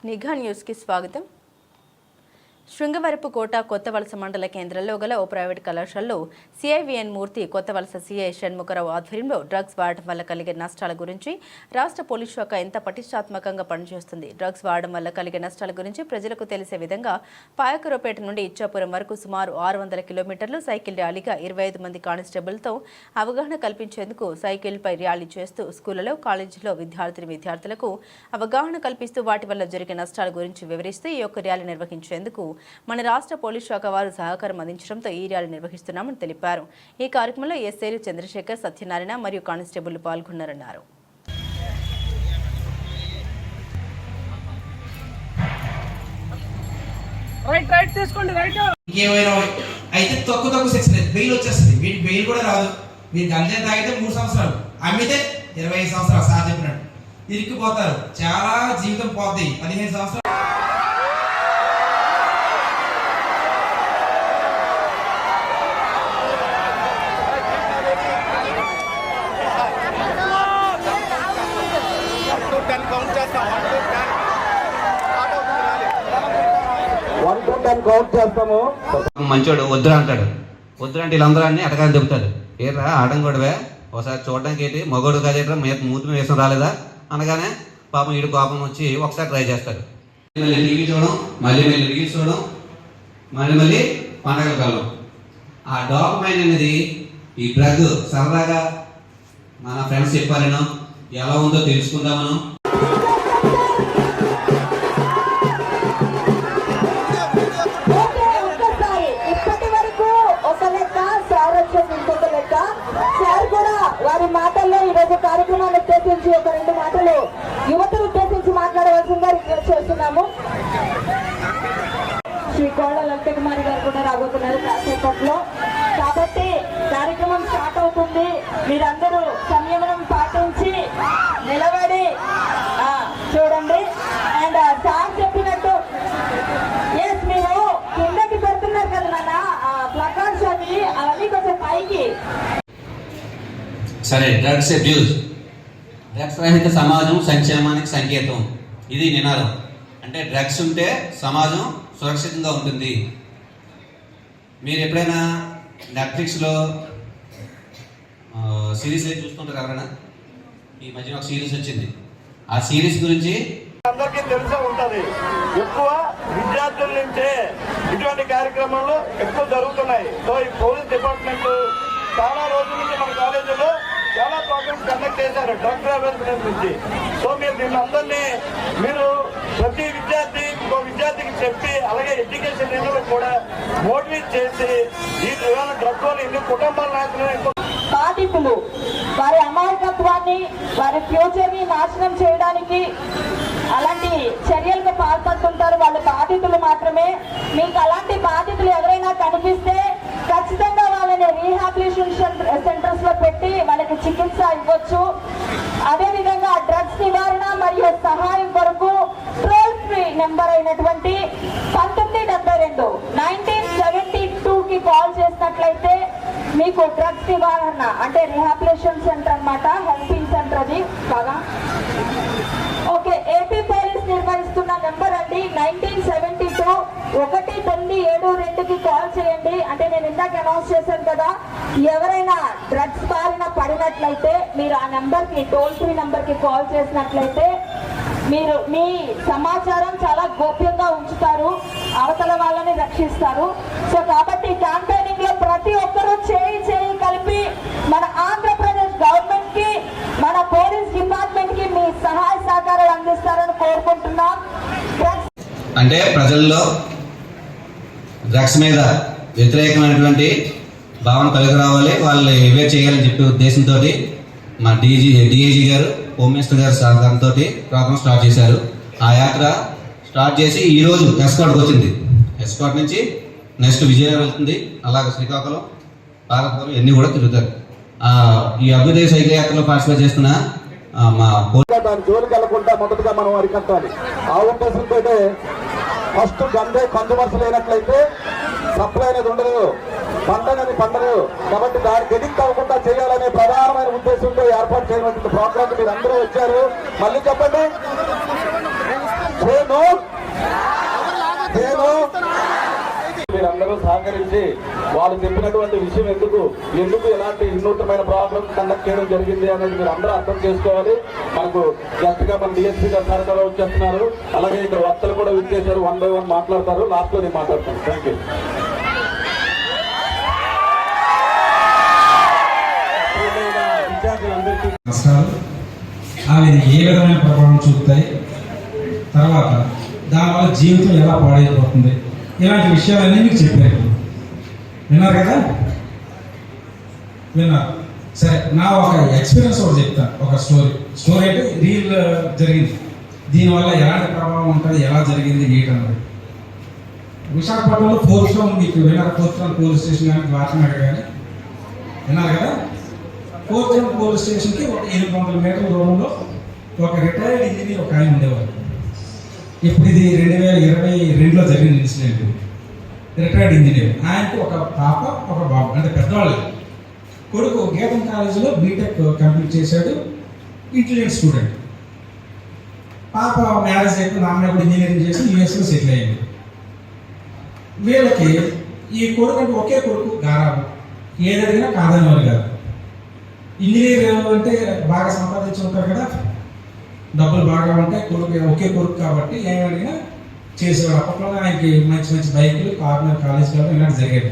నిఘా న్యూస్కి స్వాగతం. శృంగవరపుకోట కొత్తవలస మండల కేంద్రంలో గల ఓ ప్రైవేట్ కళాశాలలో సిఐవిఎన్ మూర్తి కొత్తవలస సిఐ షణ్ముఖరావు ఆధ్వర్యంలో డ్రగ్స్ వాడటం వల్ల కలిగే నష్టాల గురించి రాష్ట్ర పోలీస్ శాఖ ఎంత పటిష్టాత్మకంగా పనిచేస్తుంది, డ్రగ్స్ వాడడం వల్ల కలిగే నష్టాల గురించి ప్రజలకు తెలిసే విధంగా పాయకరపేట నుండి ఇచ్చాపురం వరకు సుమారు 600 కిలోమీటర్లు సైకిల్ ర్యాలీగా 25 మంది కానిస్టేబుల్తో అవగాహన కల్పించేందుకు సైకిల్పై ర్యాలీ చేస్తూ స్కూళ్లలో కాలేజీలో విద్యార్థులకు అవగాహన కల్పిస్తూ వాటి వల్ల జరిగే నష్టాల గురించి వివరిస్తూ ఈ యొక్క ర్యాలీ నిర్వహించేందుకు మన రాష్ట్ర పోలీస్ శాఖ వారు సహకారం అందించడంతో ఈ ర్యాలీ నిర్వహిస్తున్నామని తెలిపారు. ఈ కార్యక్రమంలో ఎస్ఐలు చంద్రశేఖర్, సత్యనారాయణ మరియు కానిస్టేబుల్ పాల్గొన్నారన్నారు. అయితే తక్కువ సెక్షన్ బెయిల్ వచ్చేస్తుంది. వీటి బెయిల్ కూడా రాదు. మీరు గంజాయి తాగితే 3 సంవత్సరాలు, అమ్మితే 25 సంవత్సరాలు సార్ చెప్పినట్టు ఇరిక్కిపోతారు. చాలా జీవితం పోద్ది. 15 సంవత్సరాలు మంచోడు వద్దురా అంటాడు. వద్దురా అంటే వీళ్ళందరూ అన్ని అటకాన్ని చెబుతారు. ఏరా ఆడం గొడవే, ఒకసారి చూడడానికి ఏంటి మగోడు కాదేట్రా, మూతి వేసం రాలేదా అనగానే పాపం వీడు కోపం వచ్చి ఒకసారి ట్రై చేస్తాడు. మళ్ళీ టీవీ చూడడం, మళ్ళీ రీల్స్ చూడడం, మళ్ళీ పండగలు కలవడం. ఆ డోపమైన్ అనేది ఈ డ్రగ్ సరదాగా మన ఫ్రెండ్స్ చెప్పారనో ఎలా ఉందో తెలుసుకుందామనో వారి మాటల్లో ఈరోజు కార్యక్రమాన్ని ఉద్దేశించి ఒక 2 మాటలు యువతను ఉద్దేశించి మాట్లాడవలసిందిగా రిక్వెస్ట్ చేస్తున్నాము. శ్రీ కోళ్ళ లలిత కుమారి గారు కూడా రాబోతున్నారు కాసేపట్లో. కాబట్టి కార్యక్రమం స్టార్ట్ అవుతుంది. మీరందరూ సంయమనం పాటించి నిలబడి చూడండి. అండ్ సార్ చెప్పినట్టు మీరు కిందకి పెడుతున్నారు కదా నాన్న ప్లకార్డ్స్ అవన్నీ కొంచెం పైకి. సరే, డ్రగ్స్ అబ్యూజ్, డ్రగ్స్ రహిత సమాజం సంక్షేమానికి సంకేతం. ఇది నినాదం. అంటే డ్రగ్స్ ఉంటే సమాజం సురక్షితంగా ఉంటుంది. మీరు ఎప్పుడైనా నెట్ఫ్లిక్స్లో సిరీస్ చూస్తుంటారు ఎవరైనా? ఈ మధ్యన ఒక సిరీస్ వచ్చింది. ఆ సిరీస్ గురించి అందరికీ తెలిసే ఉంటది. ఎక్కువ విద్యార్థుల నుంచే ఇటువంటి కార్యక్రమాలు ఎక్కువ జరుగుతున్నాయి. సో ఈ పోలీస్ డిపార్ట్మెంట్ చాలా రోజుల నుంచి మన కాలేజీలో చాలా ప్రోగ్రామ్స్ కండక్ట్ చేశారు డ్రగ్ అవేర్నెస్ నుంచి. సో మీరు దీన్ని మీరు ప్రతి విద్యార్థి ఇంకో విద్యార్థికి చెప్పి, అలాగే ఎడ్యుకేషన్ రంగంలో కూడా మోటివేట్ చేసి ఈ డ్రగ్ వల్ల ఎన్ని కుటుంబాల నాశనం, బాధితులు వారి అమాయకత్వాన్ని, వారి ఫ్యూచర్ ని నాశనం చేయడానికి అలాంటి చర్యలకు పాల్పడుతుంటారు. వాళ్ళు బాధితులు మాత్రమే. మీకు అలాంటి బాధితులు ఎవరైనా కనిపిస్తే ఖచ్చితంగా వాళ్ళని రీహాబిలిటేషన్ సెంటర్స్ లో పెట్టి వాళ్ళకి చికిత్స ఇవ్వచ్చు. అదేవిధంగా డ్రగ్స్ నివారణ మరియు సహాయం కొరకు టోల్ ఫ్రీ నెంబర్ అయినటువంటి 1972 1972 కి కాల్ చేసినట్లయితే మీకు డ్రగ్స్ నివారణ అంటే రీహాబిలిటేషన్ సెంటర్ అన్నమాట, హెల్పింగ్ సెంటర్ అది బాగా. ఓకే, ఏపీ పోలీస్ నిర్వహిస్తున్న నెంబర్ అండి 1972 1972కి కాల్ చేయండి. అంటే నేను ఇందాక అనౌన్స్ చేశాను కదా, ఎవరైనా డ్రగ్స్ బారిన పడినట్లయితే మీరు ఆ నెంబర్కి, టోల్ ఫ్రీ నెంబర్కి కాల్ చేసినట్లయితే మీరు మీ సమాచారం చాలా గోప్యంగా ఉంచుతారు, అవతల వాళ్ళని రక్షిస్తారు. సో కాబట్టి క్యాంపెయినింగ్ లో ప్రతి ఒక్కరూ చేయి కలిపి మన ఆంధ్రప్రదేశ్ గవర్నమెంట్ కి, మన పోలీస్ డిపార్ట్మెంట్ కి మీ సహాయ సహకారాలు అందిస్తారని కోరుకుంటున్నాం. అంటే ప్రజల్లో డ్రగ్స్ మీద వ్యతిరేకమైనటువంటి భావన కలిగి రావాలి, వాళ్ళు ఇవే చేయాలని చెప్పే ఉద్దేశంతో మా డిఐజీ గారు, హోమ్ మినిస్టర్ గారు సహకారంతో ప్రోగ్రామ్ స్టార్ట్ చేశారు. ఆ యాత్ర స్టార్ట్ చేసి ఈరోజు ఎస్కాట్కి వచ్చింది. ఎస్కాట్ నుంచి నెక్స్ట్ విజయవాడ వెళ్తుంది, అలాగే శ్రీకాకుళం, పార్వతపురం ఇవన్నీ కూడా తిరుగుతారు. ఈ అభ్యుదయ సైకిల్ యాత్రలో పార్టిసిపేట్ చేస్తున్న మా దాని జోలికి వెళ్ళకుండా మొదటగా మనం అరికట్టాలి. ఆ ఉద్దేశంతో ఫస్ట్ గంజాయి కందువర్స లేనట్లయితే సప్లై అనేది ఉండదు, పంటనని పండదు. కాబట్టి దానికి ఎడిక్ట్ అవ్వకుండా చేయాలనే ప్రధానమైన ఉద్దేశంతో ఏర్పాటు చేయనటువంటి ప్రోగ్రామ్ మీరు అందరూ వచ్చారు. మళ్ళీ చెప్పండి. మీరందరూ సహకరించి వాళ్ళు చెప్పినటువంటి విషయం ఎందుకు ఇలాంటి వినూత్నమైన ప్రోగ్రామ్ కండక్ట్ చేయడం జరిగింది అనేది మీరు అందరూ అర్థం చేసుకోవాలి. మనకు గెస్ట్ గా మన డిఎస్పీ గారు సార్ కూడా వచ్చేస్తున్నారు. అలాగే ఇక్కడ వక్తలు కూడా విచ్చేశారు. 1 by 1 మాట్లాడతారు. లాస్ట్ లో నేను మాట్లాడతాను. Thank you. నష్టాలు అవి ఏ విధమైన ప్రభావం చూపుతాయి, తర్వాత దానివల్ల జీవితం ఎలా పాడైపోతుంది, ఇలాంటి విషయాలన్నీ మీకు చెప్పారు. విన్నారు కదా? విన్నారు. సరే, నా ఒక ఎక్స్పీరియన్స్ ఒకటి చెప్తాను. ఒక స్టోరీ అంటే రియల్ జరిగింది. దీనివల్ల ఎలాంటి ప్రభావం ఉంటుంది, ఎలా జరిగింది ఏంటన్నది. విశాఖపట్నంలో 4th టౌన్ మీకు విన్నారు. 4th టౌన్ పోలీస్ స్టేషన్ కానీ ద్వారకానగర్ కానీ విన్నారు కదా? 4th టౌన్ పోలీస్ స్టేషన్కి ఒక 800 మీటర్ల దూరంలో ఒక రిటైర్డ్ ఇంజనీర్ ఒక ఆయన ఉండేవారు. ఇప్పుడు ఇది 2022లో జరిగిన ఇన్సిడెంట్. రిటైర్డ్ ఇంజనీర్, ఆయనకు ఒక పాప ఒక బాబు, అంటే పెద్దవాళ్ళు. కొడుకు గీతం కాలేజీలో బీటెక్ కంప్లీట్ చేశాడు, ఇంటెలిజెంట్ స్టూడెంట్. పాప మ్యారేజ్ అయిపోయి నాన్న కూడా ఇంజనీరింగ్ చేసి యూఎస్లో సెటిల్ అయ్యింది. వీళ్ళకి ఈ కొడుకు అంటే ఒకే కొడుకు, గారాబు, ఏదడిగినా కాదనేవారు కాదు. ఇంజనీర్ అంటే బాగా సంపాదించి ఉంటారు కదా, డబ్బులు బాగా ఉంటాయి. ఒకే కొడుకు కాబట్టి ఏమడిగినా చేసేవాడు. అప్పట్లో ఆయనకి మంచి మంచి బైకులు, కార్నర్ కాలేజ్ కాబట్టి ఇలాంటి జరిగేది.